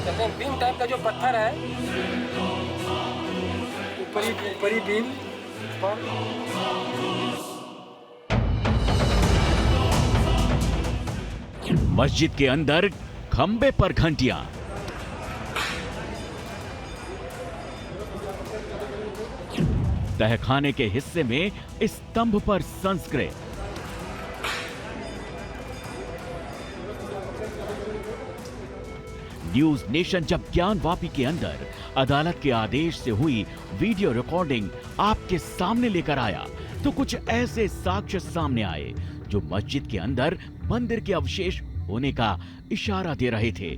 कहते हैं beam type का जो पत्थर है, ऊपरी बीम पर मस्जिद के अंदर खंबे पर घंटियां, तहखाने के हिस्से में स्तंभ पर संस्कृत, न्यूज नेशन जब ज्ञानवापी के अंदर अदालत के आदेश से हुई वीडियो रिकॉर्डिंग आपके सामने लेकर आया तो कुछ ऐसे साक्ष्य सामने आए जो मस्जिद के अंदर मंदिर के अवशेष होने का इशारा दे रहे थे।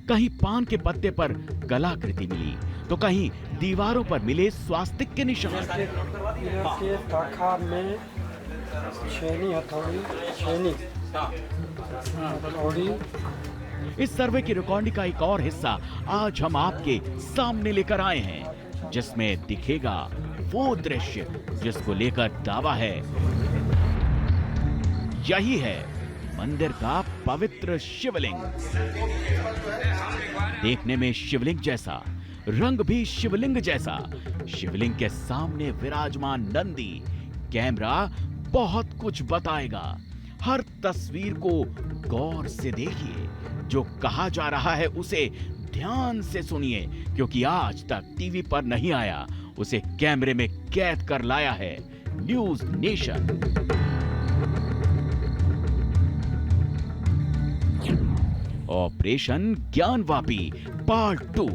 कहीं पान के पत्ते पर कलाकृति मिली तो कहीं दीवारों पर मिले स्वास्तिक के निशान। के शाखा में छेनी हथौड़ी। इस सर्वे की रिकॉर्डिंग का एक और हिस्सा आज हम आपके सामने लेकर आए हैं, जिसमें दिखेगा वो दृश्य जिसको लेकर दावा है। यही है मंदिर का पवित्र शिवलिंग। देखने में शिवलिंग जैसा, रंग भी शिवलिंग जैसा। शिवलिंग के सामने विराजमान नंदी। कैमरा बहुत कुछ बताएगा। हर तस्वीर को गौर से देखिए। जो कहा जा रहा है उसे ध्यान से सुनिए, क्योंकि आज तक टीवी पर नहीं आया, उसे कैमरे में कैद कर लाया है news nation. Operation Gyanvapi part 2।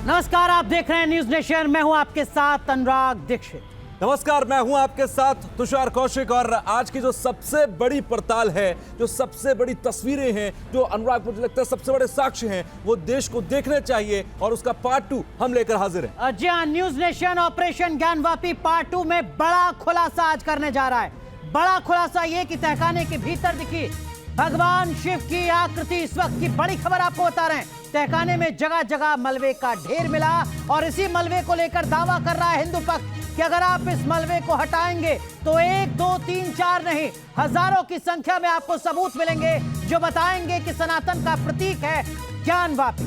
नमस्कार, आप देख रहे हैं न्यूज नेशन। मैं हूं आपके साथ अनुराग दीक्षित। नमस्कार, मैं हूं आपके साथ तुषार कौशिक। और आज की जो सबसे बड़ी पड़ताल है, जो सबसे बड़ी तस्वीरें हैं, जो अनुराग मुझे लगता है सबसे बड़े साक्ष्य हैं, वो देश को देखने चाहिए और उसका पार्ट 2 हम लेकर हाजिर हैं। जी हां, news nation operation Gyanvapi part 2 में बड़ा खुलासा आज करने जा रहा है। बड़ा खुलासा ये कि तहखाने के भीतर दिखी भगवान शिव की आकृति। इस वक्त की बड़ी खबर आपको बता रहे हैं। तहखाने में जगह जगह मलबे का ढेर मिला और इसी मलबे को लेकर दावा कर रहा है हिंदू पक्ष कि अगर आप इस मलबे को हटाएंगे तो 1, 2, 3, 4 नहीं, हजारों की संख्या में आपको सबूत मिलेंगे जो बताएंगे कि सनातन का प्रतीक है ज्ञानवापी।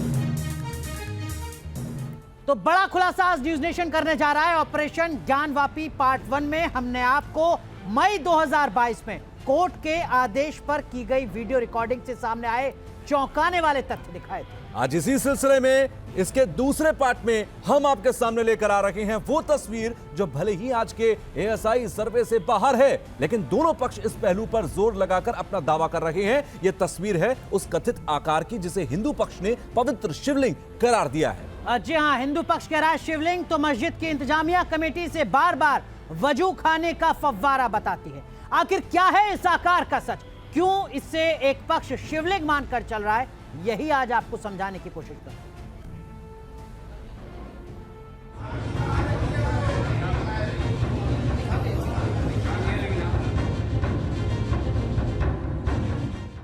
तो बड़ा खुलासा आज न्यूज नेशन करने जा रहा है। ऑपरेशन ज्ञानवापी पार्ट 1 में हमने आपको मई 2022 में कोर्ट के आदेश पर की गई वीडियो रिकॉर्डिंग से सामने आए चौंकाने वाले तथ्य दिखाए थे। आज इसी सिलसिले में इसके दूसरे पार्ट में हम आपके सामने लेकर आ रहे हैं वो तस्वीर जो भले ही आज के एएसआई सर्वे से बाहर है, लेकिन दोनों पक्ष इस पहलू पर जोर लगाकर अपना दावा कर रहे हैं। यह तस्वीर है उस कथित आकार की जिसे हिंदू पक्ष ने पवित्र शिवलिंग करार दिया है। जी हां, हिंदू पक्ष कह रहा है शिवलिंग तो मस्जिद की इंतजामिया कमेटी से बार बार वजू खाने का फव्वारा बताती है। आखिर क्या है इस आकार का सच? क्यों इससे एक पक्ष शिवलिंग मानकर चल रहा है? यही आज आपको समझाने की कोशिश कर।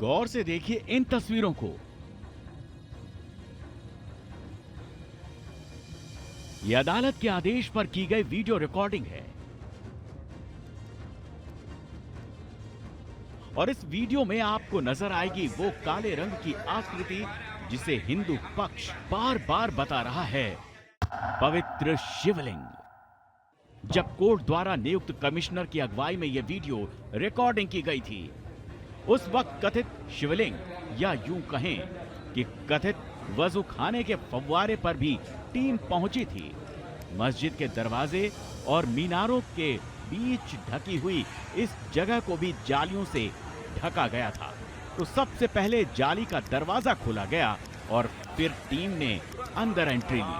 गौर से देखिए इन तस्वीरों को। यह अदालत के आदेश पर की गई वीडियो रिकॉर्डिंग है और इस वीडियो में आपको नजर आएगी वो काले रंग की आकृति जिसे हिंदू पक्ष बार बार बता रहा है पवित्र शिवलिंग। जब कोर्ट द्वारा नियुक्त कमिश्नर की अगुवाई में यह वीडियो रिकॉर्डिंग की गई थी, उस वक्त कथित शिवलिंग या यूं कहें कि कथित वजू खाने के फव्वारे पर भी टीम पहुंची थी। मस्जिद के दरवाजे और मीनारों के बीच ढकी हुई इस जगह को भी जालियों से ढका गया था। तो सबसे पहले जाली का दरवाजा खोला गया और फिर टीम ने अंदर एंट्री ली।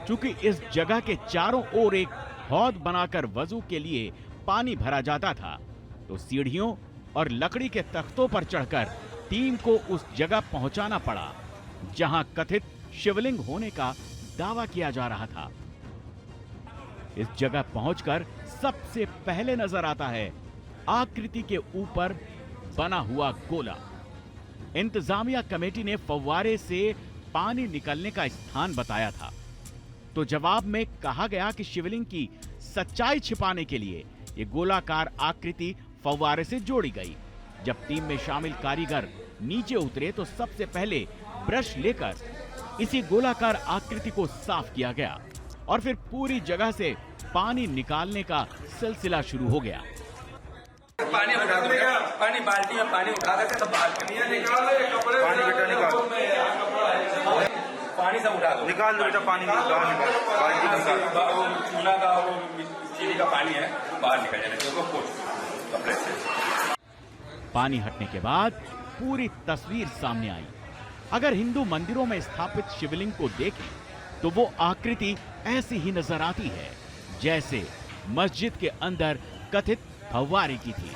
चूंकि इस जगह के चारों ओर एक हौद बनाकर वजू के लिए पानी भरा जाता था, तो सीढ़ियों और लकड़ी के तख्तों पर चढ़कर टीम को उस जगह पहुंचाना पड़ा जहां कथित शिवलिंग होने का दावा किया जा रहा था। इस जगह पहुंचकर सबसे पहले नजर आता है आकृति के ऊपर बना हुआ गोला। इंतजामिया कमेटी ने फव्वारे से पानी निकलने का स्थान बताया था, तो जवाब में कहा गया कि शिवलिंग की सच्चाई छिपाने के लिए ये गोलाकार आकृति फव्वारे से जोड़ी गई। जब टीम में शामिल कारीगर नीचे उतरे तो सबसे पहले ब्रश लेकर इसी गोलाकार आकृति को साफ किया गया और फिर पूरी जगह से पानी निकालने का सिलसिला शुरू हो गया। पानी उठा दो, पानी बाल्टी में पानी उठा करके सब पानी बेटा निकाल, पानी सब उठा दो, निकाल दो बेटा पानी, चूल्हा का वो चीनी का पानी है बाहर निकल जाए। पानी हटने के बाद पूरी तस्वीर सामने आई। अगर हिंदू मंदिरों में स्थापित शिवलिंग को देखें तो वो आकृति ऐसी ही नजर आती है जैसे मस्जिद के अंदर कथित फव्वारे की थी।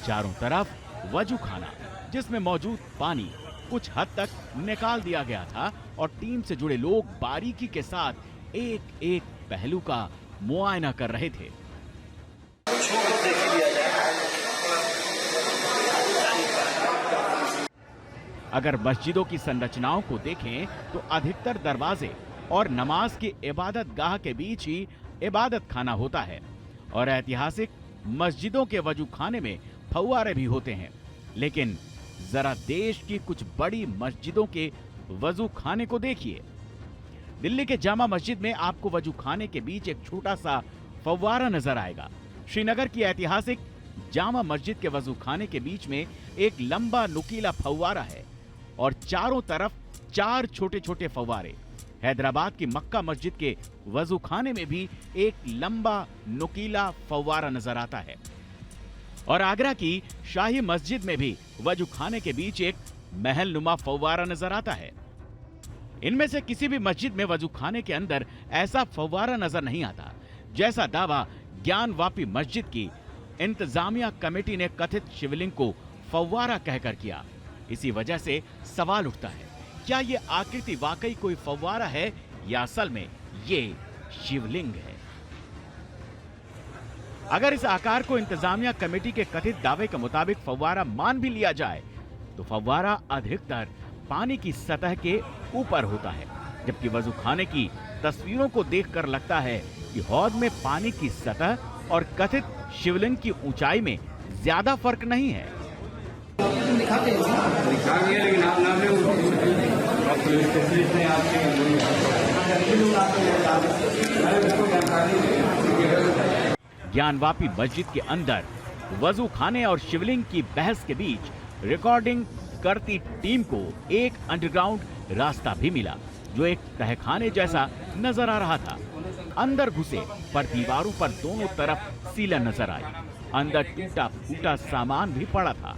चारों तरफ वजू खाना जिसमें मौजूद पानी कुछ हद तक निकाल दिया गया था और टीम से जुड़े लोग बारीकी के साथ एक एक पहलू का मुआयना कर रहे थे। अगर मस्जिदों की संरचनाओं को देखें तो अधिकतर दरवाजे और नमाज की इबादत गाह के बीच ही इबादत खाना होता है और ऐतिहासिक मस्जिदों के वजू खाने में फव्वारे भी होते हैं। लेकिन जरा देश की कुछ बड़ी मस्जिदों के वजू खाने को देखिए। दिल्ली के जामा मस्जिद में आपको वजू खाने के बीच एक छोटा सा फव्वारा नजर आएगा। श्रीनगर की ऐतिहासिक जामा मस्जिद के वजू खाने के बीच में एक लंबा नुकीला फव्वारा है और चारों तरफ 4 छोटे छोटे फव्वारे। हैदराबाद की मक्का मस्जिद के वजू खाने में भी एक लंबा नुकीला फव्वारा नजर आता है और आगरा की शाही मस्जिद में भी वजू खाने के बीच एक महल नुमा फव्वारा नजर आता है। इनमें से किसी भी मस्जिद में वजू खाने के अंदर ऐसा फव्वारा नजर नहीं आता जैसा दावा ज्ञानवापी मस्जिद की इंतजामिया कमेटी ने कथित शिवलिंग को फव्वारा कहकर किया। इसी वजह से सवाल उठता है, क्या ये आकृति वाकई कोई फव्वारा है या असल में ये शिवलिंग है? अगर इस आकार को इंतजामिया कमेटी के कथित दावे के मुताबिक फव्वारा मान भी लिया जाए तो फव्वारा अधिकतर पानी की सतह के ऊपर होता है, जबकि वजू खाने की तस्वीरों को देखकर लगता है कि हौद में पानी की सतह और कथित शिवलिंग की ऊंचाई में ज्यादा फर्क नहीं है। ज्ञानवापी मस्जिद के अंदर वजू खाने और शिवलिंग की बहस के बीच रिकॉर्डिंग करती टीम को एक अंडरग्राउंड रास्ता भी मिला जो एक तहखाने जैसा नजर आ रहा था। अंदर घुसे पर दीवारों पर दोनों तरफ सीलन नजर आई। अंदर टूटा फूटा सामान भी पड़ा था।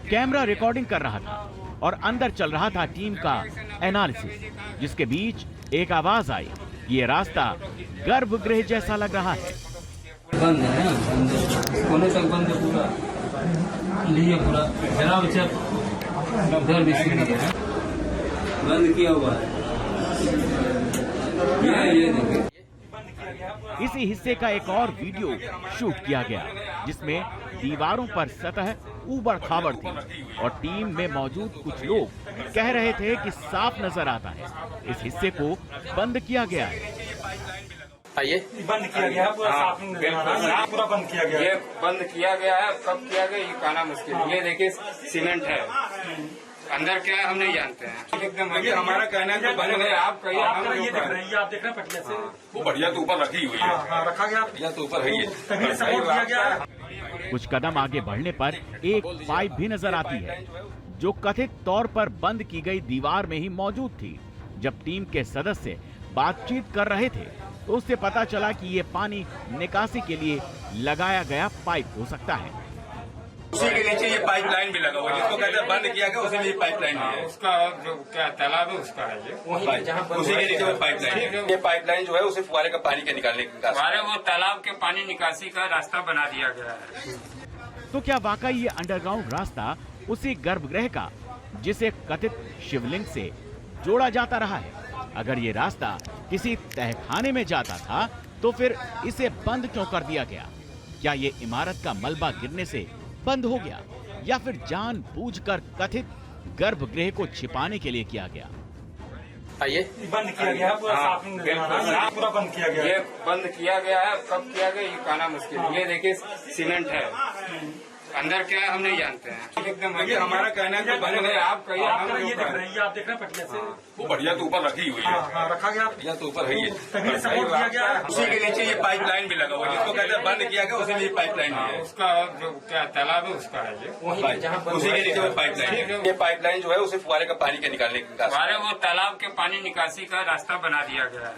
कैमरा रिकॉर्डिंग कर रहा था और अंदर चल रहा था टीम का एनालिसिस, जिसके बीच एक आवाज आई, ये रास्ता गर्भगृह जैसा लग रहा है। बंद है ना, कोने तक बंद है पूरा, लिए पूरा जरा बच्चा उधर भी बंद किया हुआ है। ये देखिए, इसी हिस्से का एक और वीडियो शूट किया गया जिसमें दीवारों पर सतह ऊबड़ खाबड़ थी और टीम में मौजूद कुछ लोग कह रहे थे कि साफ नजर आता है। इस हिस्से को बंद किया गया है। आइए, बंद किया गया है पूरा, पूरा बंद किया गया है। ये बंद किया गया है, कब किया गया ये कहना मुश्किल है। ये देखिए सीमेंट है, अंदर क्या है हम नहीं जानते हैं। एकदम ये हमारा कहना है, बंद है। आप कहिए, आप देख रहे हैं, आप देख रहे हैं पटिया से वो बढ़िया तो ऊपर रखी हुई है। हाँ, रखा गया, बढ़िया तो ऊपर है ही है। तभी सपोर्ट किया गया है। कुछ कदम आगे बढ़ने पर एक पाइप भी नजर आती है जो कथित तौर पर बंद की गई दीवार में ही मौजूद थी। जब टीम के सदस्य बातचीत कर रहे थे तो उससे पता चला कि ये पानी निकासी के लिए लगाया गया पाइप हो सकता है। उसी के नीचे ये पाइपलाइन भी लगा हुआ है, जिसको कहते हैं बंद किया गया, उसी में ये पाइपलाइन है। उसका जो क्या तालाब है उसका है ये, उसी के नीचे वो पाइपलाइन है। ये पाइपलाइन जो है उसे फुहारे का पानी के निकालने का हमारे वो तालाब के पानी निकासी का रास्ता बना दिया गया है। तो क्या वाकई ये अंडरग्राउंड रास्ता उसी गर्भगृह का जिसे कथित शिवलिंग से जोड़ा जाता रहा है? अगर ये रास्ता किसी तहखाने में जाता था तो फिर इसे बंद क्यों कर दिया गया? क्या ये इमारत का मलबा गिरने से बंद हो गया या फिर जानबूझकर कथित गर्भगृह को छिपाने के लिए किया गया। आइए, बंद किया गया है पूरा, हाँ, साफ नहीं बिल्कुल नजर आ रहा है, पूरा बंद किया गया है। ये बंद किया गया है। कब किया गया ये कहना मुश्किल है। ये देखिए सीमेंट है, अंदर क्या है हम नहीं जानते हैं। एकदम ये हमारा कहना है कि बंद नहीं। आप कहिए, आपका हम ये लोग देख रहे हैं, ये आप देख रहे हैं पटिया से। वो बढ़िया तो ऊपर रखी हुई है। हाँ, रखा गया। बढ़िया तो ऊपर है ही है। तभी सपोर्ट दिया गया है। उसी के नीचे ये पाइपलाइन भी लगा हुआ है, जिसको कहते हैं बंद किया गया, उसी में ये पाइपलाइन भी है। उसका जो क्या तालाब है उसका है ये, उसी के नीचे वो पाइपलाइन है। ये पाइपलाइन जो है उसे फुहारे का पानी के निकालने का, फुहारे वो तालाब के पानी निकासी का रास्ता बना दिया गया है।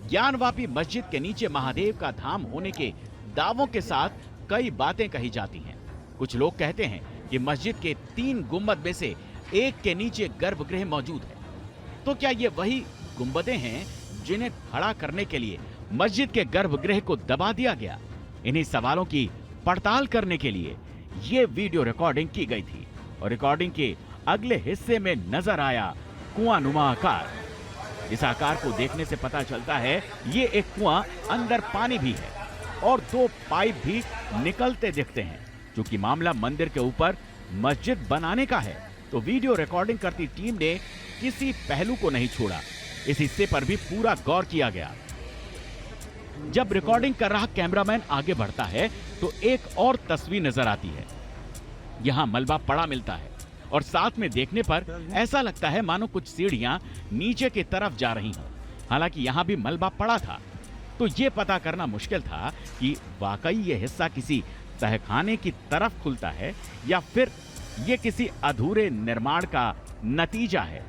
ज्ञानवापी मस्जिद के नीचे महादेव का धाम होने के दावों के साथ कई बातें कही जाती हैं। कुछ लोग कहते हैं कि मस्जिद के 3 गुंबद में से एक के नीचे गर्भगृह मौजूद है। तो क्या ये वही गुंबदें हैं जिन्हें खड़ा करने के लिए मस्जिद के गर्भगृह को दबा दिया गया? इन्हीं सवालों की पड़ताल करने के लिए ये वीडियो रिकॉर्डिंग की गई थी और रिकॉर्डिंग के अगले हिस्से में नजर आया कुआंनुमा आकार। इस आकार को देखने से पता चलता है ये एक कुआं, अंदर पानी भी है और 2 पाइप भी निकलते दिखते हैं। चूंकि मामला मंदिर के ऊपर मस्जिद बनाने का है तो वीडियो रिकॉर्डिंग करती टीम ने किसी पहलू को नहीं छोड़ा। इस हिस्से पर भी पूरा गौर किया गया। जब रिकॉर्डिंग कर रहा कैमरामैन आगे बढ़ता है तो एक और तस्वीर नजर आती है। यहां मलबा पड़ा मिलता है और साथ में देखने पर ऐसा लगता है मानो कुछ सीढ़ियां नीचे की तरफ जा रही हों। हालांकि यहां भी मलबा पड़ा था तो ये पता करना मुश्किल था कि वाकई ये हिस्सा किसी तहखाने की तरफ खुलता है या फिर ये किसी अधूरे निर्माण का नतीजा है।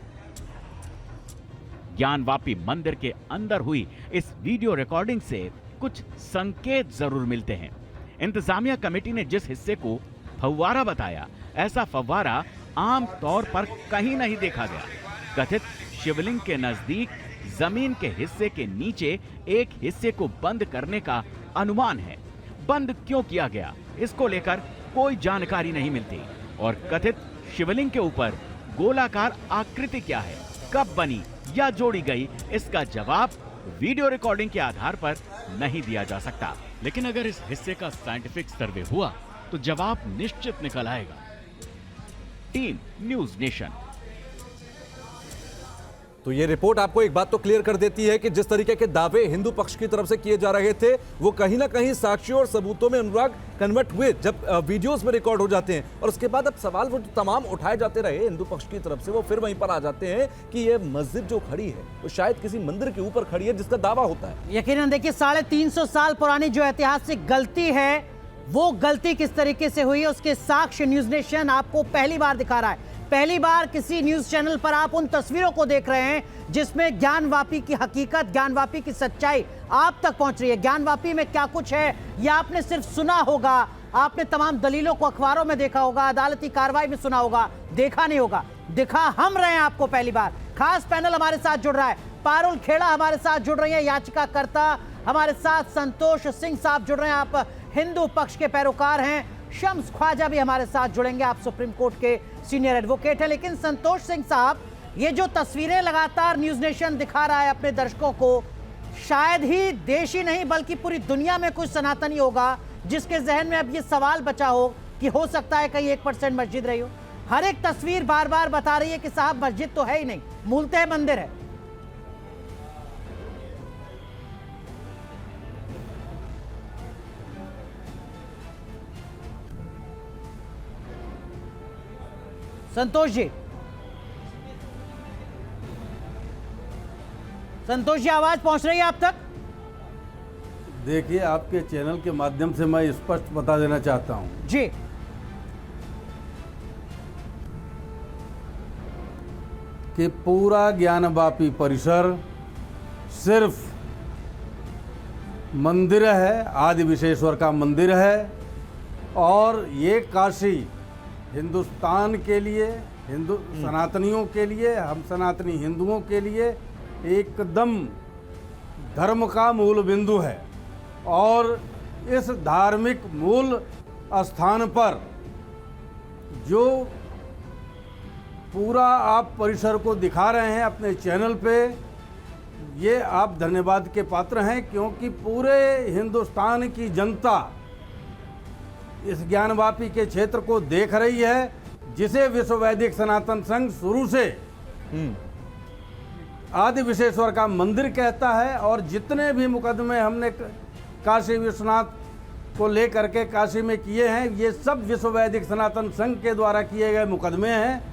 ज्ञानवापी मंदिर के अंदर हुई इस वीडियो रिकॉर्डिंग से कुछ संकेत जरूर मिलते हैं। इंतजामिया कमेटी ने जिस हिस्से को फव्वारा बताया, ऐसा फव्वारा आम तौर पर कहीं नहीं देखा गया। कथित शिवलिंग के नजदीक जमीन के हिस्से के नीचे एक हिस्से को बंद करने का अनुमान है। बंद क्यों किया गया इसको लेकर कोई जानकारी नहीं मिलती और कथित शिवलिंग के ऊपर गोलाकार आकृति क्या है, कब बनी या जोड़ी गई, इसका जवाब वीडियो रिकॉर्डिंग के आधार पर नहीं दिया जा सकता। लेकिन अगर इस हिस्से का साइंटिफिक सर्वे हुआ तो जवाब निश्चित निकल आएगा। Team news nation. तो ये रिपोर्ट आपको एक बात तो क्लियर कर देती है कि जिस तरीके के दावे हिंदू पक्ष की तरफ से किए जा रहे थे वो कहीं ना कहीं साक्ष्यों और सबूतों में अनुराग कन्वर्ट हुए जब वीडियोस में रिकॉर्ड हो जाते हैं। और उसके बाद अब सवाल वो तमाम उठाए जाते रहे हिंदू पक्ष की तरफ से, वो फिर वहीं पर आ जाते हैं कि ये मस्जिद जो खड़ी है वो शायद किसी मंदिर के ऊपर खड़ी है जिसका दावा होता है। यकीनन देखिए 350 साल पुरानी जो ऐतिहासिक गलती है वो गलती किस तरीके से हुई है उसके साक्ष्य न्यूज़ नेशन आपको पहली बार दिखा रहा है। पहली बार किसी न्यूज चैनल पर आप उन तस्वीरों को देख रहे हैं जिसमें ज्ञानवापी की हकीकत, ज्ञानवापी की सच्चाई आप तक पहुंच रही है। ज्ञानवापी में क्या कुछ है ये आपने सिर्फ सुना होगा, आपने तमाम दलीलों को अखबारों में देखा होगा, अदालती कार्रवाई में सुना होगा, देखा नहीं होगा। दिखा हम रहे हैं आपको पहली बार। खास पैनल हमारे साथ जुड़ रहा है, पारुल खेड़ा हमारे साथ जुड़ रही है, याचिकाकर्ता हमारे साथ संतोष सिंह साहब जुड़ रहे हैं, आप हिंदू पक्ष के पैरोकार हैं। शम्स ख्वाजा भी हमारे साथ जुड़ेंगे, आप सुप्रीम कोर्ट के सीनियर एडवोकेट हैं। लेकिन संतोष सिंह साहब, ये जो तस्वीरें लगातार न्यूज़ नेशन दिखा रहा है अपने दर्शकों को, शायद ही देश ही नहीं बल्कि पूरी दुनिया में कुछ सनातनी होगा जिसके जहन में अब ये सवाल बचा हो कि हो सकता है कहीं 1% मस्जिद रही हो। हर एक तस्वीर बार बार बता रही है कि साहब मस्जिद तो है ही नहीं, मूलतः मंदिर है। संतोष जी, आवाज पहुंच रही है आप तक? देखिए, आपके चैनल के माध्यम से मैं स्पष्ट बता देना चाहता हूं जी कि पूरा ज्ञानवापी परिसर सिर्फ मंदिर है, आदि विश्वेश्वर का मंदिर है और ये काशी हिंदुस्तान के लिए, हिंदू सनातनियों के लिए, हम सनातनी हिंदुओं के लिए एकदम धर्म का मूल बिंदु है। और इस धार्मिक मूल स्थान पर जो पूरा आप परिसर को दिखा रहे हैं अपने चैनल पे, ये आप धन्यवाद के पात्र हैं, क्योंकि पूरे हिंदुस्तान की जनता इस ज्ञानवापी के क्षेत्र को देख रही है, जिसे विश्व वैदिक सनातन संघ शुरू से आदि विश्वेश्वर का मंदिर कहता है। और जितने भी मुकदमे हमने काशी विश्वनाथ को लेकर के काशी में किए हैं, ये सब विश्व वैदिक सनातन संघ के द्वारा किए गए मुकदमे हैं।